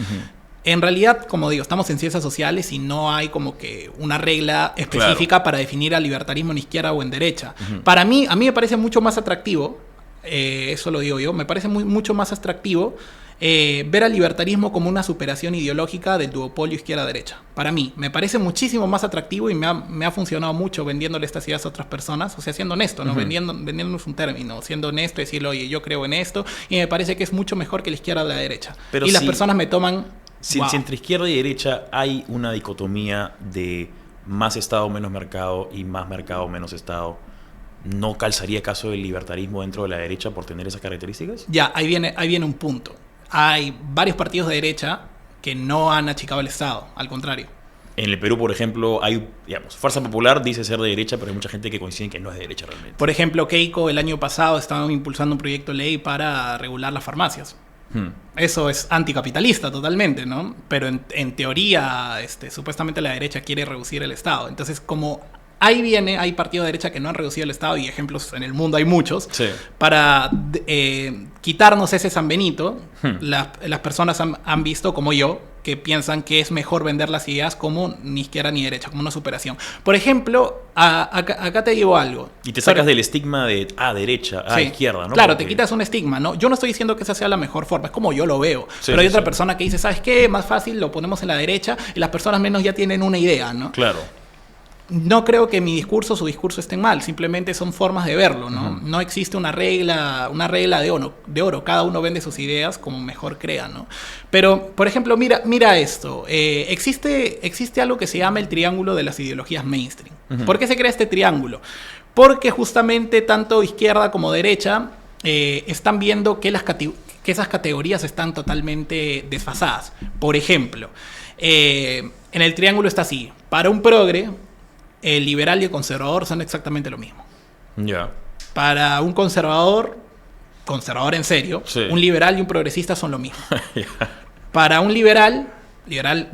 En realidad, como digo, estamos en ciencias sociales y no hay como que una regla específica para definir al libertarismo en izquierda o en derecha. A mí me parece mucho más atractivo, eso lo digo yo, me parece mucho más atractivo ver al libertarismo como una superación ideológica del duopolio izquierda-derecha. Para mí, me parece muchísimo más atractivo y me ha funcionado mucho vendiéndole estas ideas a otras personas, o sea, siendo honesto, ¿no? Vendiéndonos un término, siendo honesto, decirle, oye, yo creo en esto, y me parece que es mucho mejor que la izquierda o la derecha. Pero las personas me toman... Si entre izquierda y derecha hay una dicotomía de más Estado, menos mercado y más mercado, menos Estado, ¿no calzaría caso del libertarismo dentro de la derecha por tener esas características? Ya, ahí viene un punto. Hay varios partidos de derecha que no han achicado el Estado, al contrario. En el Perú, por ejemplo, hay, digamos, Fuerza Popular dice ser de derecha, pero hay mucha gente que coincide en que no es de derecha realmente. Por ejemplo, Keiko el año pasado estaba impulsando un proyecto de ley para regular las farmacias. Eso es anticapitalista totalmente, ¿no? Pero en teoría, supuestamente la derecha quiere reducir el Estado. Entonces, como hay partidos de derecha que no han reducido el Estado, y ejemplos en el mundo hay muchos, Sí. para quitarnos ese San Benito, las personas han visto, como yo, que piensan que es mejor vender las ideas como ni izquierda ni derecha, como una superación. Por ejemplo, acá te digo algo. Y te sacas del estigma de derecha, sí, izquierda, ¿no? Claro, Porque... te quitas un estigma, ¿no? Yo no estoy diciendo que esa sea la mejor forma, es como yo lo veo. Sí, pero hay sí, otra sí. persona que dice, ¿sabes qué? Más fácil lo ponemos en la derecha y las personas menos ya tienen una idea, ¿no? Claro. No creo que mi discurso o su discurso estén mal, simplemente son formas de verlo, ¿no? Uh-huh. No existe una regla de oro, cada uno vende sus ideas como mejor crea, ¿no? Pero, por ejemplo, mira esto, existe algo que se llama el triángulo de las ideologías mainstream. Uh-huh. ¿Por qué se crea este triángulo? Porque justamente tanto izquierda como derecha están viendo que esas categorías están totalmente desfasadas. Por ejemplo, en el triángulo está así, para un progre, el liberal y el conservador son exactamente lo mismo. Ya. Yeah. Para un conservador en serio, sí. Un liberal y un progresista son lo mismo. Yeah. Para un liberal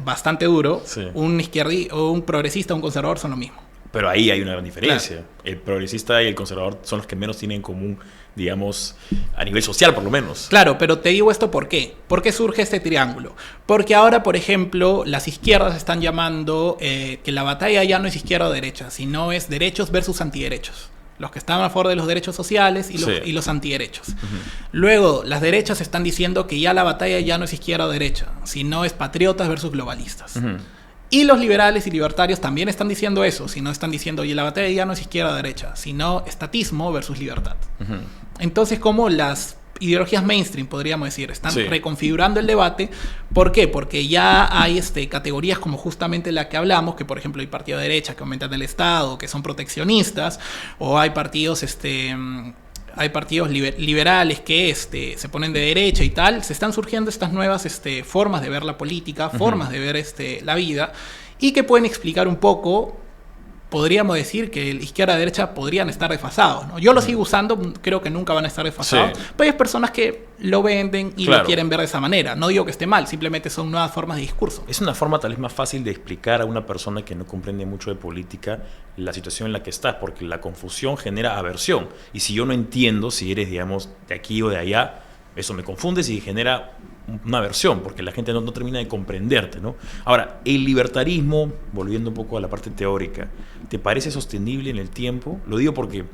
bastante duro, sí. Un progresista o un conservador son lo mismo. Pero ahí hay una gran diferencia. Claro. El progresista y el conservador son los que menos tienen en común, digamos, a nivel social por lo menos. Claro, pero te digo esto ¿por qué? ¿Por qué surge este triángulo? Porque ahora, por ejemplo, las izquierdas están llamando que la batalla ya no es izquierda o derecha, sino es derechos versus antiderechos. Los que están a favor de los derechos sociales y los antiderechos. Uh-huh. Luego, las derechas están diciendo que ya la batalla ya no es izquierda o derecha, sino es patriotas versus globalistas. Uh-huh. Y los liberales y libertarios también están diciendo eso, si no están diciendo, oye, la batalla ya no es izquierda o derecha, sino estatismo versus libertad. Uh-huh. Entonces, como las ideologías mainstream, podríamos decir, están reconfigurando el debate. ¿Por qué? Porque ya hay categorías como justamente la que hablamos, que por ejemplo hay partidos de derecha que aumentan el Estado, que son proteccionistas, o hay partidos liberales que se ponen de derecha y tal. Se están surgiendo estas nuevas formas de ver la política, uh-huh. formas de ver la vida, y que pueden explicar un poco, podríamos decir que izquierda y derecha podrían estar desfasados, ¿no? Yo lo sigo usando, creo que nunca van a estar desfasados, pero hay personas que lo venden y lo quieren ver de esa manera. No digo que esté mal, simplemente son nuevas formas de discurso. Es una forma tal vez más fácil de explicar a una persona que no comprende mucho de política la situación en la que estás, porque la confusión genera aversión. Y si yo no entiendo si eres, digamos, de aquí o de allá, eso me confunde y genera una aversión, porque la gente no termina de comprenderte, ¿no? Ahora, el libertarismo, volviendo un poco a la parte teórica, ¿te parece sostenible en el tiempo? Lo digo porque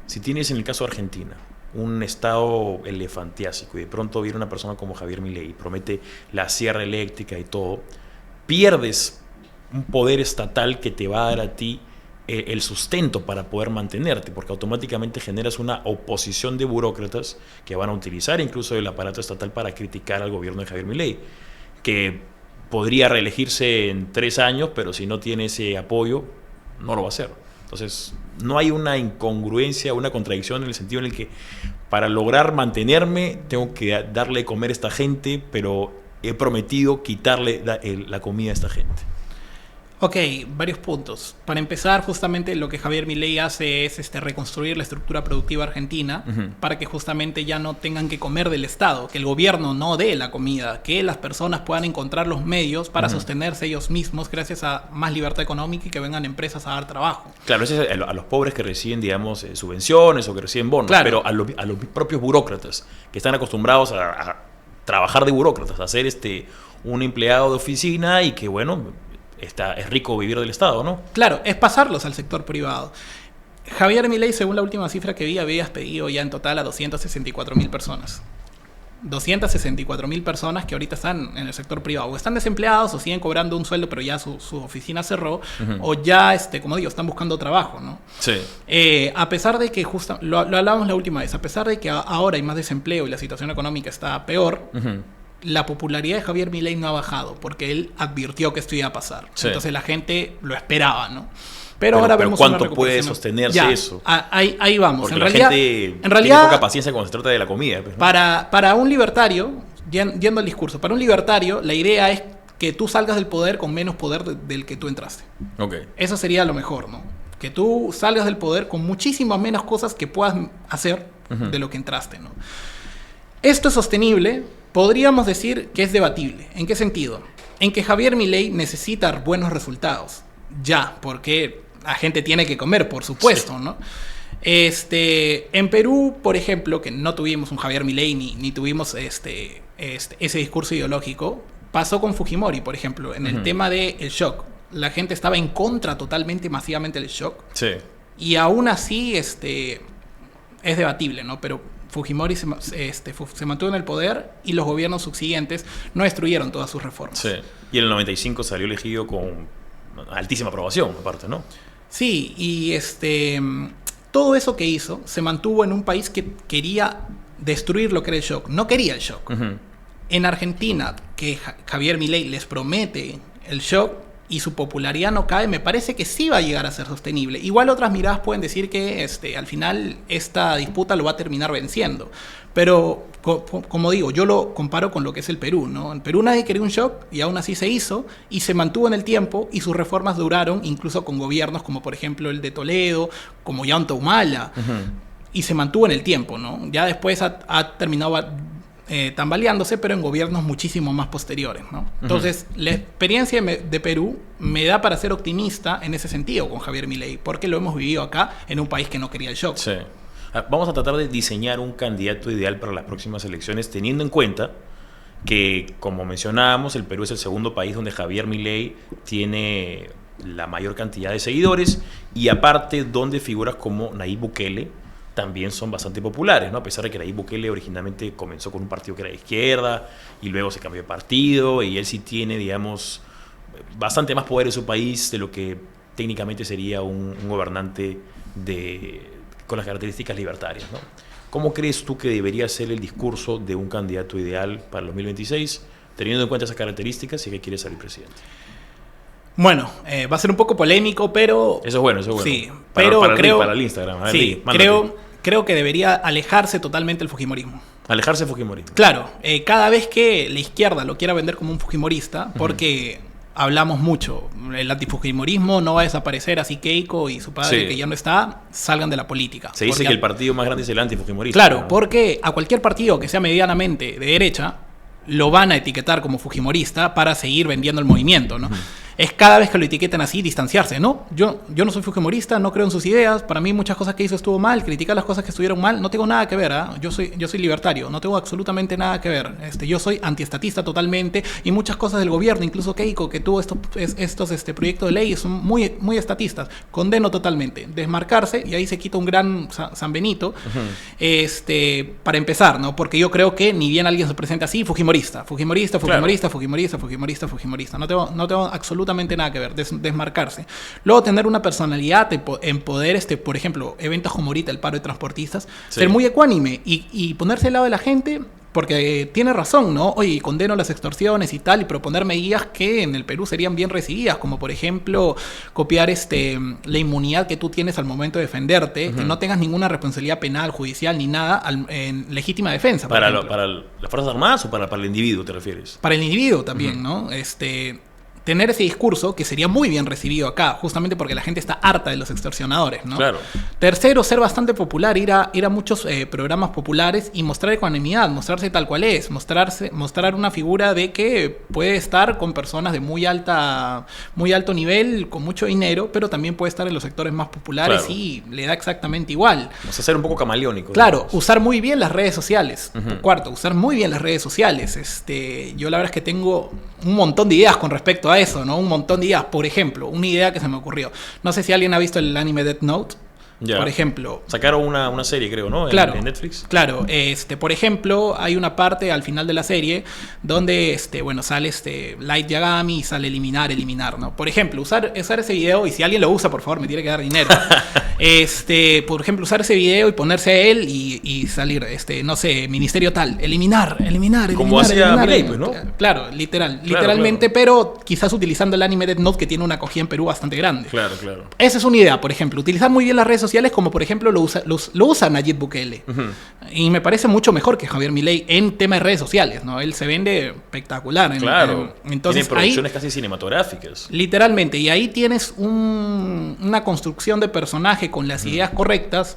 si tienes en el caso de Argentina un estado elefantiásico y de pronto viene una persona como Javier Milei y promete la sierra eléctrica y todo, pierdes un poder estatal que te va a dar a ti el sustento para poder mantenerte, porque automáticamente generas una oposición de burócratas que van a utilizar incluso el aparato estatal para criticar al gobierno de Javier Milei, que podría reelegirse en 3 años, pero si no tiene ese apoyo, no lo va a hacer. Entonces, no hay una incongruencia, una contradicción en el sentido en el que para lograr mantenerme tengo que darle de comer a esta gente, pero he prometido quitarle la comida a esta gente. Ok, varios puntos. Para empezar, justamente lo que Javier Milei hace es reconstruir la estructura productiva argentina, uh-huh. para que justamente ya no tengan que comer del Estado, que el gobierno no dé la comida, que las personas puedan encontrar los medios para uh-huh. sostenerse ellos mismos gracias a más libertad económica y que vengan empresas a dar trabajo. Claro, eso es a los pobres que reciben, digamos, subvenciones o que reciben bonos, claro. Pero a los propios burócratas que están acostumbrados a trabajar de burócratas, a ser un empleado de oficina y que, bueno, es rico vivir del Estado, ¿no? Claro, es pasarlos al sector privado. Javier Milei, según la última cifra que vi, había despedido ya en total a 264.000 personas. 264.000 personas que ahorita están en el sector privado. O están desempleados o siguen cobrando un sueldo, pero ya su oficina cerró. Uh-huh. O ya, como digo, están buscando trabajo, ¿no? Sí. A pesar de que, lo hablábamos la última vez, a pesar de que ahora hay más desempleo y la situación económica está peor, uh-huh. la popularidad de Javier Milei no ha bajado porque él advirtió que esto iba a pasar. Sí. Entonces la gente lo esperaba, ¿no? Pero ahora vemos ¿cuánto puede sostenerse eso? Ahí vamos. Porque en realidad tiene poca paciencia cuando se trata de la comida. Pues, ¿no? Para un libertario, yendo al discurso, para un libertario la idea es que tú salgas del poder con menos poder del que tú entraste. Okay. Eso sería lo mejor, ¿no? Que tú salgas del poder con muchísimas menos cosas que puedas hacer de lo que entraste, ¿no? Esto es sostenible, podríamos decir que es debatible. ¿En qué sentido? En que Javier Milei necesita buenos resultados. Ya, porque la gente tiene que comer, por supuesto, sí, ¿no? En Perú, por ejemplo, que no tuvimos un Javier Milei ni tuvimos ese discurso ideológico, pasó con Fujimori, por ejemplo, en el tema del shock. La gente estaba en contra totalmente, masivamente del shock. Sí. Y aún así es debatible, ¿no? Pero Fujimori se mantuvo en el poder y los gobiernos subsiguientes no destruyeron todas sus reformas. Sí. Y en el 95 salió elegido con altísima aprobación, aparte, ¿no? Sí, y todo eso que hizo se mantuvo en un país que quería destruir lo que era el shock. No quería el shock. En Argentina, que Javier Milei les promete el shock y su popularidad no cae, me parece que sí va a llegar a ser sostenible. Igual otras miradas pueden decir que al final esta disputa lo va a terminar venciendo. Pero, como digo, yo lo comparo con lo que es el Perú, ¿no? En Perú nadie quería un shock y aún así se hizo y se mantuvo en el tiempo y sus reformas duraron incluso con gobiernos como por ejemplo el de Toledo, como Ollanta Humala, y se mantuvo en el tiempo, ¿no? Ya después ha terminado tambaleándose, pero en gobiernos muchísimo más posteriores, ¿no? Entonces, la experiencia de Perú me da para ser optimista en ese sentido con Javier Milei, porque lo hemos vivido acá en un país que no quería el shock. Sí. Vamos a tratar de diseñar un candidato ideal para las próximas elecciones, teniendo en cuenta que, como mencionábamos, el Perú es el segundo país donde Javier Milei tiene la mayor cantidad de seguidores y aparte donde figuras como Nayib Bukele también son bastante populares, ¿no? A pesar de que Nayib Bukele originalmente comenzó con un partido que era de izquierda y luego se cambió de partido y él sí tiene, digamos, bastante más poder en su país de lo que técnicamente sería un gobernante con las características libertarias, ¿no? ¿Cómo crees tú que debería ser el discurso de un candidato ideal para el 2026, teniendo en cuenta esas características y que quiere salir presidente? Bueno, va a ser un poco polémico, pero... Eso es bueno, eso es bueno. Sí, pero creo... Para el Instagram. Ver, sí, creo que debería alejarse totalmente del fujimorismo. Alejarse del fujimorismo. Claro, cada vez que la izquierda lo quiera vender como un fujimorista, porque hablamos mucho, el antifujimorismo no va a desaparecer, así Keiko y su padre, que ya no está, salgan de la política. Se dice que el partido más grande es el antifujimorista. Claro, ¿no? Porque a cualquier partido que sea medianamente de derecha, lo van a etiquetar como fujimorista para seguir vendiendo el movimiento, ¿no? Es cada vez que lo etiqueten así, distanciarse, ¿no? Yo no soy fujimorista, no creo en sus ideas, para mí muchas cosas que hizo estuvo mal, criticar las cosas que estuvieron mal, no tengo nada que ver, ¿eh? Yo soy libertario, no tengo absolutamente nada que ver. Yo soy antiestatista totalmente y muchas cosas del gobierno, incluso Keiko, que tuvo estos proyectos de ley, son muy, muy estatistas. Condeno totalmente. Desmarcarse, y ahí se quita un gran San Benito, para empezar, ¿no? Porque yo creo que ni bien alguien se presenta así, fujimorista. No tengo absolutamente nada que ver, desmarcarse. Luego tener una personalidad en poder, por ejemplo, eventos como ahorita el paro de transportistas, ser muy ecuánime y ponerse al lado de la gente, porque tiene razón, ¿no? Oye, condeno las extorsiones y tal, y proponer medidas que en el Perú serían bien recibidas, como por ejemplo copiar la inmunidad que tú tienes al momento de defenderte, que no tengas ninguna responsabilidad penal, judicial ni nada en legítima defensa. ¿Para las Fuerzas Armadas o para el individuo te refieres? Para el individuo también, ¿no? Tener ese discurso que sería muy bien recibido acá, justamente porque la gente está harta de los extorsionadores, ¿no? Claro. Tercero, ser bastante popular, ir a muchos programas populares y mostrar ecuanimidad, mostrarse tal cual es, mostrar una figura de que puede estar con personas de muy alto nivel, con mucho dinero, pero también puede estar en los sectores más populares, claro, y le da exactamente igual. O sea, ser un poco camaleónico. Claro, digamos. Usar muy bien las redes sociales. Cuarto, usar muy bien las redes sociales. Yo la verdad es que tengo un montón de ideas con respecto a eso, ¿no? Un montón de ideas. Por ejemplo, una idea que se me ocurrió. No sé si alguien ha visto el anime Death Note. Ya. Por ejemplo. Sacaron una serie, creo, ¿no? Claro. En Netflix. Claro. Por ejemplo, hay una parte al final de la serie donde, sale Light Yagami y sale eliminar, ¿no? Por ejemplo, usar ese video, y si alguien lo usa, por favor, me tiene que dar dinero. Por ejemplo, usar ese video y ponerse a él y salir, no sé, ministerio tal, eliminar. Como hacía Milei, pues, ¿no? Claro, literalmente, claro. Pero quizás utilizando el anime Death Note, que tiene una acogida en Perú bastante grande. Claro. Esa es una idea, por ejemplo, utilizar muy bien las redes sociales sociales como por ejemplo lo usa Nayib Bukele. Y me parece mucho mejor que Javier Milei en tema de redes sociales, ¿no? Él se vende espectacular. Claro, Entonces, tiene producciones casi cinematográficas. Literalmente, y ahí tienes una construcción de personaje con las ideas correctas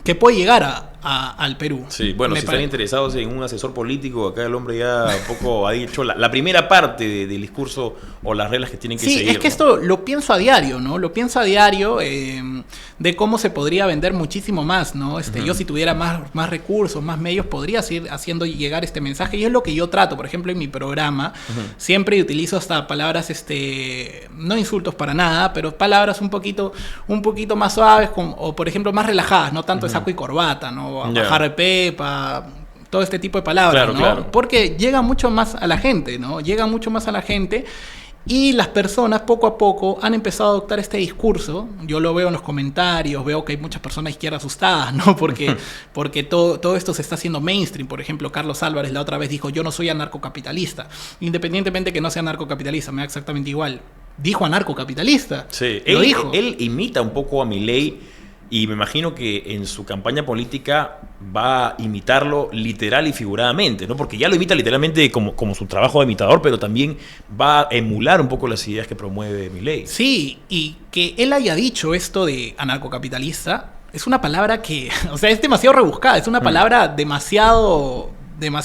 que puede llegar al Perú. Sí, bueno, si están interesados en un asesor político, acá el hombre ya un poco ha dicho la primera parte del discurso o las reglas que tienen que seguir. Sí, es que esto lo pienso a diario, ¿no? Lo pienso a diario de cómo se podría vender muchísimo más, ¿no? Yo si tuviera más recursos, más medios, podría seguir haciendo llegar este mensaje y es lo que yo trato. Por ejemplo, en mi programa siempre utilizo hasta palabras, no insultos para nada, pero palabras un poquito más suaves o por ejemplo más relajadas, no tanto de saco y corbata, ¿no? Bajar de pepa, todo este tipo de palabras, claro, ¿no? Claro. Porque llega mucho más a la gente, ¿no? Llega mucho más a la gente y las personas poco a poco han empezado a adoptar este discurso. Yo lo veo en los comentarios, veo que hay muchas personas de izquierda asustadas, ¿no? Porque todo esto se está haciendo mainstream. Por ejemplo, Carlos Álvarez la otra vez dijo, yo no soy anarcocapitalista. Independientemente que no sea anarcocapitalista, me da exactamente igual. Dijo anarcocapitalista. Sí, lo dijo. Él imita un poco a Milei. Y me imagino que en su campaña política va a imitarlo literal y figuradamente, ¿no? Porque ya lo imita literalmente como su trabajo de imitador, pero también va a emular un poco las ideas que promueve Milei. Sí, y que él haya dicho esto de anarcocapitalista es una palabra que, o sea, es demasiado rebuscada, es una palabra demasiado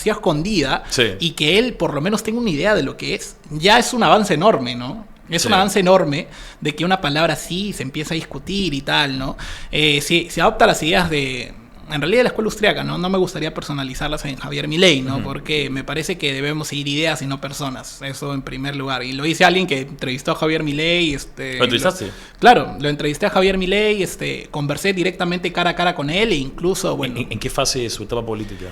escondida, sí. Y que él por lo menos tenga una idea de lo que es, ya es un avance enorme, ¿no? Es un avance enorme de que una palabra así se empieza a discutir y tal, ¿no? Si se adopta las ideas en realidad de la escuela austriaca, ¿no? No me gustaría personalizarlas en Javier Milei, ¿no? Porque me parece que debemos seguir ideas y no personas. Eso en primer lugar. Y lo dice alguien que entrevistó a Javier Milei. ¿Lo entrevistaste? Claro, lo entrevisté a Javier Milei, conversé directamente cara a cara con él e incluso, bueno... ¿En qué fase de su etapa política?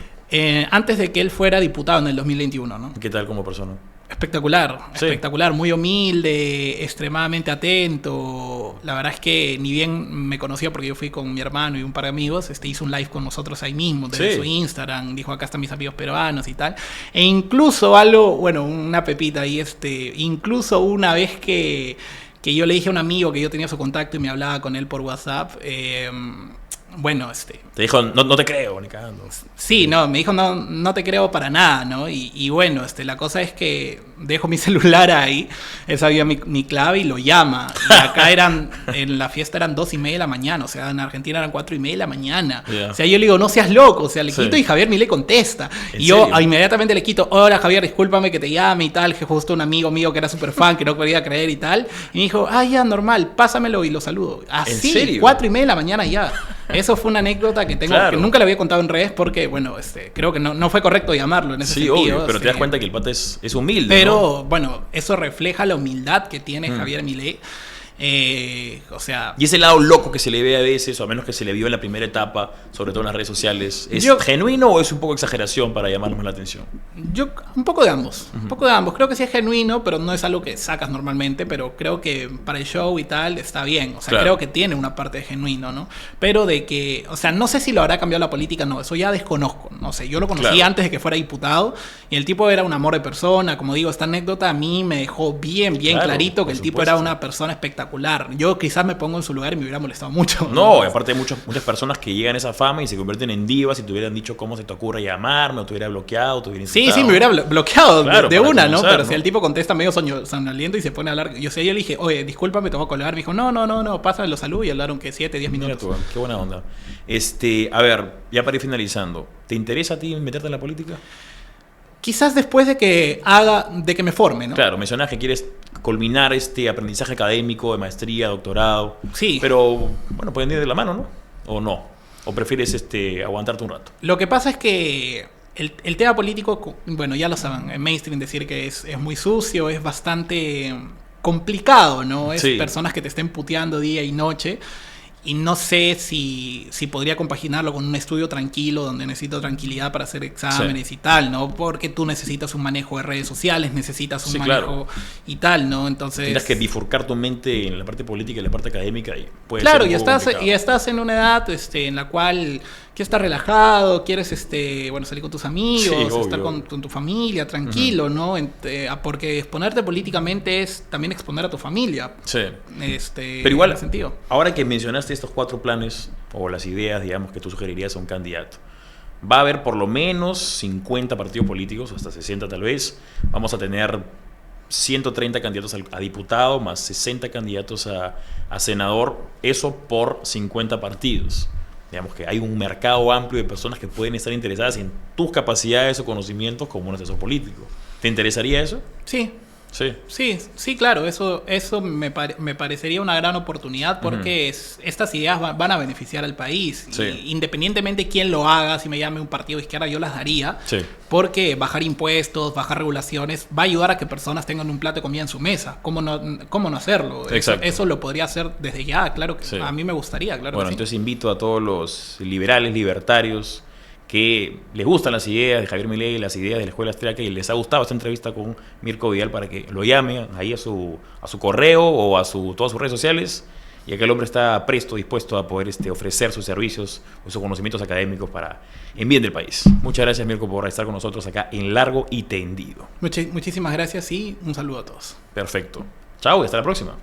Antes de que él fuera diputado en el 2021, ¿no? ¿Qué tal como persona? Espectacular, muy humilde, extremadamente atento. La verdad es que ni bien me conocía porque yo fui con mi hermano y un par de amigos, hizo un live con nosotros ahí mismo, desde su Instagram, dijo acá están mis amigos peruanos y tal. E incluso una pepita ahí, incluso una vez que yo le dije a un amigo que yo tenía su contacto y me hablaba con él por WhatsApp, te dijo, no te creo, ni cagando. Sí, no, me dijo, no te creo para nada, ¿no? Y bueno, la cosa es que dejo mi celular ahí, él sabía mi clave y lo llama. Y acá en la fiesta eran 2:30 de la mañana, o sea, en Argentina eran 4:30 de la mañana. Yeah. O sea, yo le digo, no seas loco, o sea, le quito y Javier Milei contesta. Y yo inmediatamente le quito, hola Javier, discúlpame que te llame y tal, que justo un amigo mío que era súper fan, que no podía creer y tal. Y me dijo, ya, normal, pásamelo y lo saludo. Así, 4:30 de la mañana ya. Eso fue una anécdota que tengo, que nunca le había contado en redes porque, bueno, creo que no fue correcto llamarlo en ese sentido. Sí, obvio, pero te das cuenta que el pata es humilde, pero, ¿no? Bueno, eso refleja la humildad que tiene Javier Milei. O sea... Y ese lado loco que se le ve a veces, o a menos que se le vio en la primera etapa, sobre todo en las redes sociales, ¿es genuino o es un poco exageración para llamarnos la atención? Un poco de ambos. Un poco de ambos. Creo que sí es genuino, pero no es algo que sacas normalmente, pero creo que para el show y tal está bien. O sea, creo que tiene una parte de genuino, ¿no? Pero de que... O sea, no sé si lo habrá cambiado la política, no. Eso ya desconozco. No sé, yo lo conocí antes de que fuera diputado y el tipo era un amor de persona. Como digo, esta anécdota a mí me dejó bien clarito que el tipo era una persona espectacular. Yo quizás me pongo en su lugar y me hubiera molestado mucho. No, y aparte hay muchas personas que llegan a esa fama y se convierten en divas y te hubieran dicho cómo se te ocurre llamarme, o te hubiera bloqueado, te hubiera insultado. Sí, me hubiera bloqueado de una, ¿no? Pero si el tipo contesta medio sonoliento y se pone a hablar... Yo le dije, oye, discúlpame, te voy a colgar. Me dijo, no, pásame los saludos y hablaron que 7, 10 minutos. Mira tú, qué buena onda. A ver, ya para ir finalizando, ¿te interesa a ti meterte en la política? Quizás después de que me forme, ¿no? Claro, mencionas que quieres culminar este aprendizaje académico de maestría, doctorado. Sí. Pero, bueno, pueden ir de la mano, ¿no? ¿O no? ¿O prefieres aguantarte un rato? Lo que pasa es que el tema político, bueno, ya lo saben, en mainstream decir que es muy sucio, es bastante complicado, ¿no? Es personas que te estén puteando día y noche. Y no sé si podría compaginarlo con un estudio tranquilo donde necesito tranquilidad para hacer exámenes y tal, ¿no? Porque tú necesitas un manejo de redes sociales, necesitas un manejo y tal, ¿no? Entonces... Tienes que bifurcar tu mente en la parte política y en la parte académica y puede ser un poco complicado. Y estás en una edad en la cual quieres estar relajado, quieres salir con tus amigos, estar con tu familia, tranquilo, ¿no? Porque exponerte políticamente es también exponer a tu familia. Sí. Pero igual, ahora que mencionaste mencionaste estos 4 planes o las ideas, digamos, que tú sugerirías a un candidato. Va a haber por lo menos 50 partidos políticos, hasta 60 tal vez. Vamos a tener 130 candidatos a diputado, más 60 candidatos a senador. Eso por 50 partidos. Digamos que hay un mercado amplio de personas que pueden estar interesadas en tus capacidades o conocimientos como un asesor político. ¿Te interesaría eso? Sí. Sí. Sí, claro, eso me parecería una gran oportunidad porque estas ideas van a beneficiar al país. Sí. Y independientemente quién lo haga, si me llame un partido de izquierda, yo las daría. Sí. Porque bajar impuestos, bajar regulaciones, va a ayudar a que personas tengan un plato de comida en su mesa. ¿Cómo no hacerlo? Exacto. Eso lo podría hacer desde ya, claro que Sí. a mí me gustaría, claro. Bueno, que sí. entonces invito a todos los liberales, libertarios, que les gustan las ideas de Javier Milei, las ideas de la Escuela Austríaca y les ha gustado esta entrevista con Mirko Vidal, para que lo llamen ahí a su correo o a todas sus redes sociales, y acá el hombre está presto, dispuesto a poder ofrecer sus servicios o sus conocimientos académicos para en bien del país. Muchas gracias, Mirko, por estar con nosotros acá en Largo y Tendido. Muchísimas gracias y un saludo a todos. Perfecto. Chao y hasta la próxima.